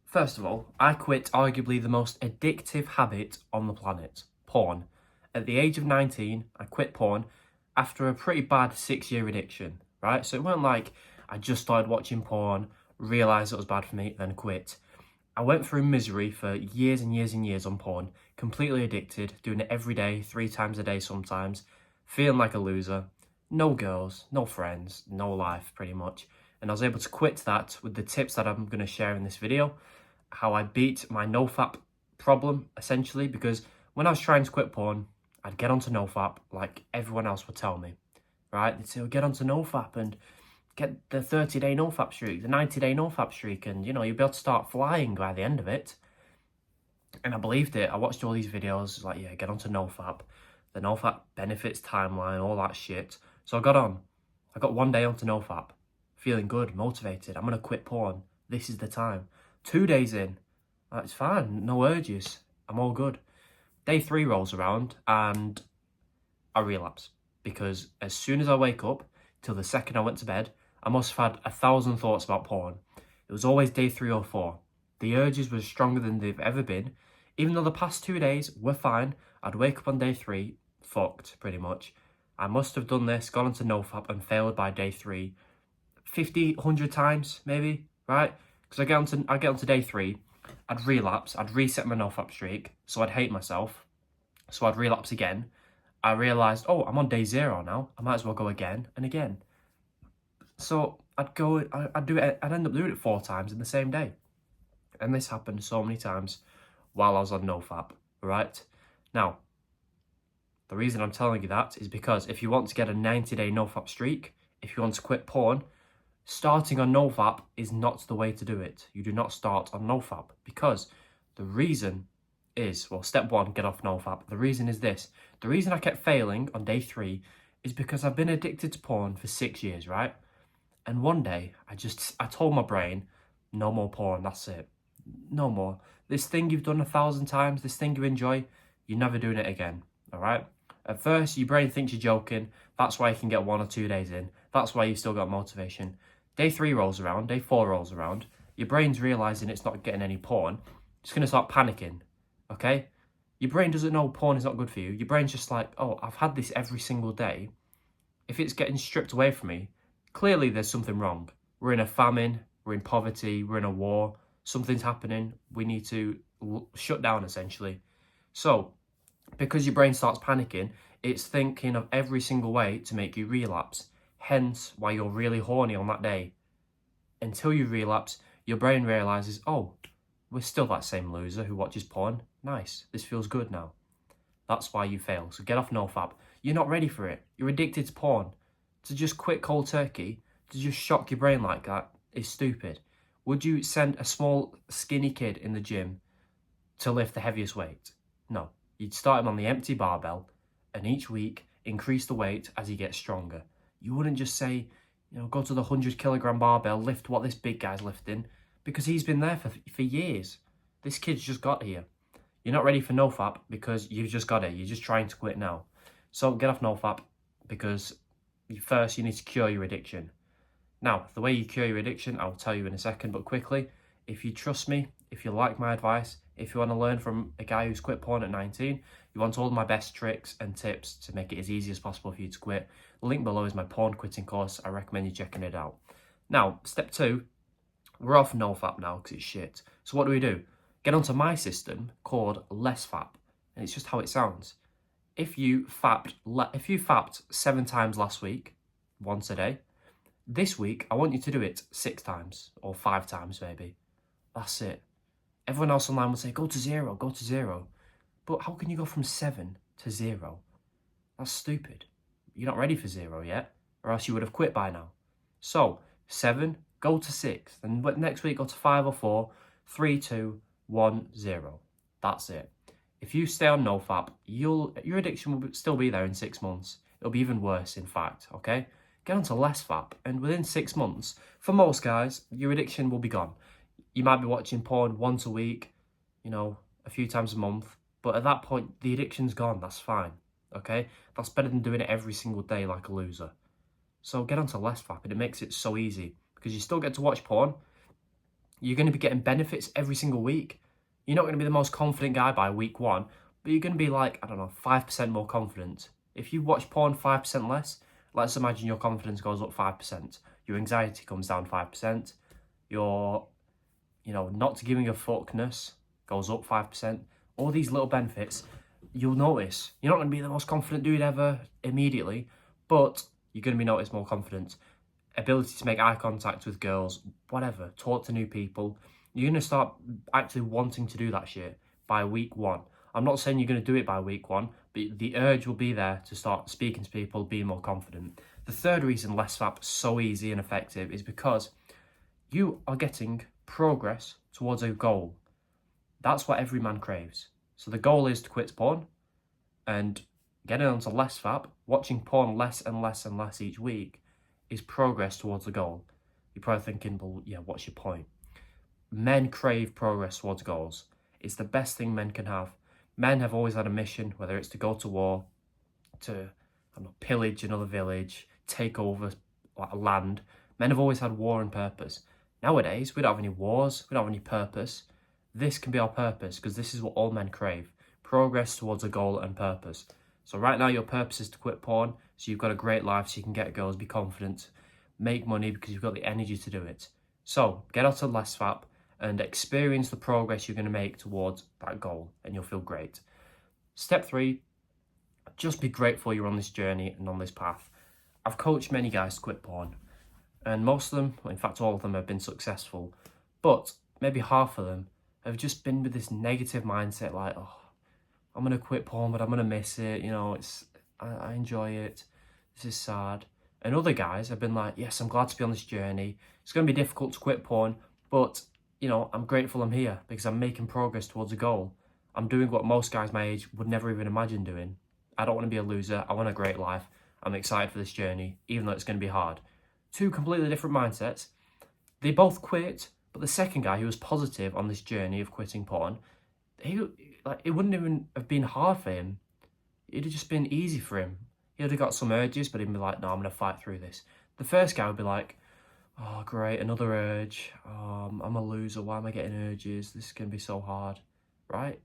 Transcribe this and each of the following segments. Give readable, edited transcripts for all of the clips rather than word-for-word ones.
First of all, I quit arguably the most addictive habit on the planet, porn. At the age of 19, I quit porn after a pretty bad 6-year addiction, right? So it weren't like I just started watching porn, realised it was bad for me, then quit. I went through misery for years and years and years on porn, completely addicted, doing it every day, 3 times a day sometimes, feeling like a loser, no girls, no friends, no life pretty much. And I was able to quit that with the tips that I'm going to share in this video, how I beat my NoFap problem essentially, because when I was trying to quit porn, I'd get onto NoFap like everyone else would tell me, right? They'd say, well, get onto NoFap and get the 30-day NoFap streak, the 90-day NoFap streak, and you'll be able to start flying by the end of it. And I believed it. I watched all these videos, like, yeah, get onto NoFap, the NoFap benefits timeline, all that shit. So I got on. I got 1 day onto NoFap, feeling good, motivated. I'm going to quit porn. This is the time. 2 days in, it's fine, no urges, I'm all good. Day 3 rolls around and I relapse, because as soon as I wake up till the second I went to bed, I must have had 1,000 thoughts about porn. It was always day 3 or 4. The urges were stronger than they've ever been. Even though the past 2 days were fine, I'd wake up on day 3, fucked pretty much. I must have done this, gone into NoFap and failed by day 3, 50, 100 times maybe, right? Because I get onto day 3, I'd relapse, I'd reset my NoFap streak, so I'd hate myself, so I'd relapse again. I realised, oh, I'm on day 0 now, I might as well go again and again. So I'd do it, I'd end up doing it 4 times in the same day. And this happened so many times while I was on NoFap, right? Now, the reason I'm telling you that is because if you want to get a 90-day NoFap streak, if you want to quit porn, starting on NoFap is not the way to do it. You do not start on NoFap, because the reason is, well, step 1, get off NoFap. The reason is this. The reason I kept failing on day 3 is because I've been addicted to porn for 6 years, right? And one day, I told my brain, no more porn, that's it. No more. This thing you've done 1,000 times, this thing you enjoy, you're never doing it again, all right? At first, your brain thinks you're joking. That's why you can get 1 or 2 days in. That's why you've still got motivation. Day 3 rolls around, day 4 rolls around, your brain's realising it's not getting any porn, it's going to start panicking, okay? Your brain doesn't know porn is not good for you. Your brain's just like, oh, I've had this every single day. If it's getting stripped away from me, clearly there's something wrong. We're in a famine, we're in poverty, we're in a war, something's happening, we need to shut down essentially. So, because your brain starts panicking, it's thinking of every single way to make you relapse. Hence why you're really horny on that day. Until you relapse, your brain realises, oh, we're still that same loser who watches porn. Nice, this feels good now. That's why you fail. So get off NoFap. You're not ready for it. You're addicted to porn. To just quit cold turkey, to just shock your brain like that is stupid. Would you send a small, skinny kid in the gym to lift the heaviest weight? No. You'd start him on the empty barbell and each week increase the weight as he gets stronger. You wouldn't just say, go to the 100-kilogram barbell, lift what this big guy's lifting, because he's been there for years. This kid's just got here. You're not ready for NoFap because you've just got it. You're just trying to quit now. So get off NoFap, because first you need to cure your addiction. Now, the way you cure your addiction, I'll tell you in a second, but quickly, if you trust me, if you like my advice, if you want to learn from a guy who's quit porn at 19, you want all my best tricks and tips to make it as easy as possible for you to quit, the link below is my porn quitting course. I recommend you checking it out. Now, step 2, we're off NoFap now because it's shit. So what do? Get onto my system called LessFap, and it's just how it sounds. If you fapped 7 times last week, once a day, this week I want you to do it 6 times or 5 times maybe. That's it. Everyone else online will say, go to 0, go to 0. But how can you go from 7 to 0? That's stupid. You're not ready for 0 yet, or else you would have quit by now. So, 7, go to 6. Then next week, go to 5 or 4, 3, 2, 1, 0. That's it. If you stay on NoFap, your addiction will still be there in 6 months. It'll be even worse, in fact, okay? Get onto LessFap, and within 6 months, for most guys, your addiction will be gone. You might be watching porn once a week, a few times a month, but at that point, the addiction's gone. That's fine, okay? That's better than doing it every single day like a loser. So get onto LessFap, and it makes it so easy, because you still get to watch porn. You're going to be getting benefits every single week. You're not going to be the most confident guy by week 1, but you're going to be like, I don't know, 5% more confident. If you watch porn 5% less, let's imagine your confidence goes up 5%. Your anxiety comes down 5%. Your, not giving a fuckness goes up 5%. All these little benefits, you'll notice. You're not going to be the most confident dude ever immediately, but you're going to be noticed more confident. Ability to make eye contact with girls, whatever, talk to new people. You're going to start actually wanting to do that shit by week 1. I'm not saying you're going to do it by week 1, but the urge will be there to start speaking to people, being more confident. The third reason less FAP is so easy and effective is because you are getting progress towards a goal. That's what every man craves. So the goal is to quit porn and getting onto less FAP, watching porn less and less and less each week is progress towards the goal. You're probably thinking, well, yeah, what's your point? Men crave progress towards goals. It's the best thing men can have. Men have always had a mission, whether it's to go to war, to pillage another village, take over land. Men have always had war and purpose. Nowadays, we don't have any wars, we don't have any purpose. This can be our purpose because this is what all men crave. Progress towards a goal and purpose. So right now your purpose is to quit porn, so you've got a great life, so you can get girls, be confident, make money because you've got the energy to do it. So get out of less FAP and experience the progress you're going to make towards that goal, and you'll feel great. Step 3, just be grateful you're on this journey and on this path. I've coached many guys to quit porn, and most of them, well, in fact all of them, have been successful, but maybe half of them have just been with this negative mindset like, oh, I'm going to quit porn, but I'm going to miss it. I enjoy it. This is sad. And other guys have been like, yes, I'm glad to be on this journey. It's going to be difficult to quit porn, but, I'm grateful I'm here because I'm making progress towards a goal. I'm doing what most guys my age would never even imagine doing. I don't want to be a loser. I want a great life. I'm excited for this journey, even though it's going to be hard. 2 completely different mindsets. They both quit, but the second guy who was positive on this journey of quitting porn, it wouldn't even have been hard for him. It'd have just been easy for him. He would have got some urges, but he'd be like, no, I'm going to fight through this. The first guy would be like, oh, great, another urge. I'm a loser. Why am I getting urges? This is going to be so hard, right?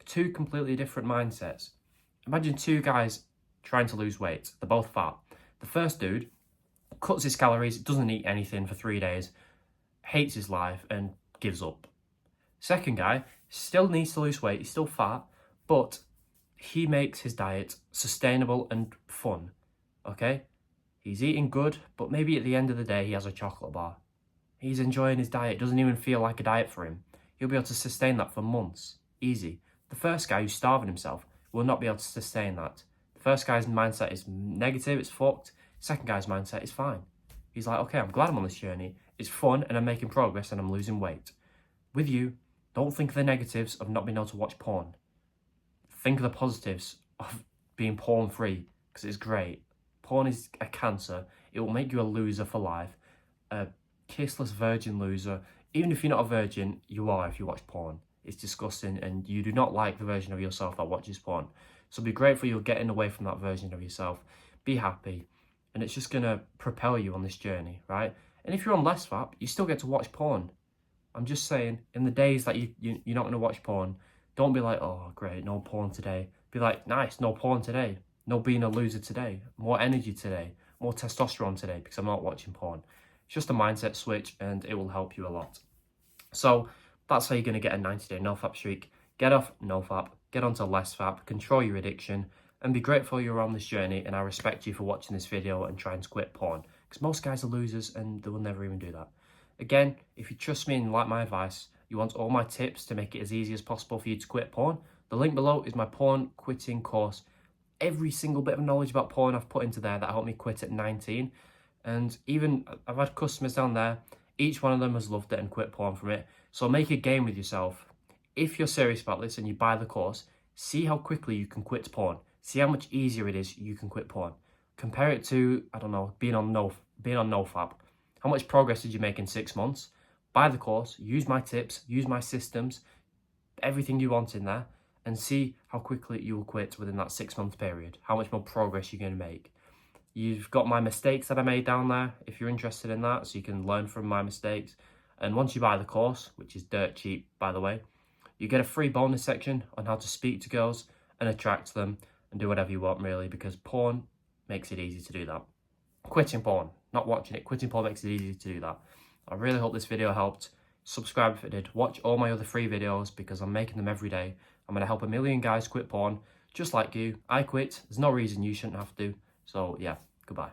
2 completely different mindsets. Imagine 2 guys trying to lose weight. They're both fat. The first dude cuts his calories, doesn't eat anything for 3 days, hates his life, and gives up. Second guy still needs to lose weight, he's still fat, but he makes his diet sustainable and fun, okay? He's eating good, but maybe at the end of the day he has a chocolate bar. He's enjoying his diet, doesn't even feel like a diet for him. He'll be able to sustain that for months, easy. The first guy who's starving himself will not be able to sustain that. The first guy's mindset is negative, it's fucked. Second guy's mindset is fine. He's like, okay, I'm glad I'm on this journey. It's fun and I'm making progress and I'm losing weight. With you, don't think of the negatives of not being able to watch porn. Think of the positives of being porn free, because it's great. Porn is a cancer. It will make you a loser for life. A kissless virgin loser. Even if you're not a virgin, you are if you watch porn. It's disgusting and you do not like the version of yourself that watches porn. So be grateful you're getting away from that version of yourself. Be happy. And it's just going to propel you on this journey, right? And if you're on less FAP, you still get to watch porn. I'm just saying, in the days that you're not going to watch porn, don't be like, oh, great, no porn today. Be like, nice, no porn today. No being a loser today. More energy today. More testosterone today because I'm not watching porn. It's just a mindset switch and it will help you a lot. So that's how you're going to get a 90-day NoFap streak. Get off NoFap, get onto less FAP, control your addiction, and be grateful you're on this journey. And I respect you for watching this video and trying to quit porn, because most guys are losers and they will never even do that. Again, if you trust me and like my advice, you want all my tips to make it as easy as possible for you to quit porn, the link below is my porn quitting course. Every single bit of knowledge about porn I've put into there that helped me quit at 19. And even I've had customers down there, each one of them has loved it and quit porn from it. So make a game with yourself. If you're serious about this and you buy the course, see how quickly you can quit porn. See how much easier it is you can quit porn. Compare it to, I don't know, being on NoFap. How much progress did you make in 6 months? Buy the course, use my tips, use my systems, everything you want in there, and see how quickly you will quit within that 6-month period. How much more progress you're going to make. You've got my mistakes that I made down there, if you're interested in that, so you can learn from my mistakes. And once you buy the course, which is dirt cheap, by the way, you get a free bonus section on how to speak to girls and attract them and do whatever you want, really, because porn makes it easy to do that. Quitting porn, not watching it. Quitting porn makes it easy to do that. I really hope this video helped. Subscribe if it did. Watch all my other free videos because I'm making them every day. I'm going to help a million guys quit porn just like you. I quit. There's no reason you shouldn't have to. So yeah, goodbye.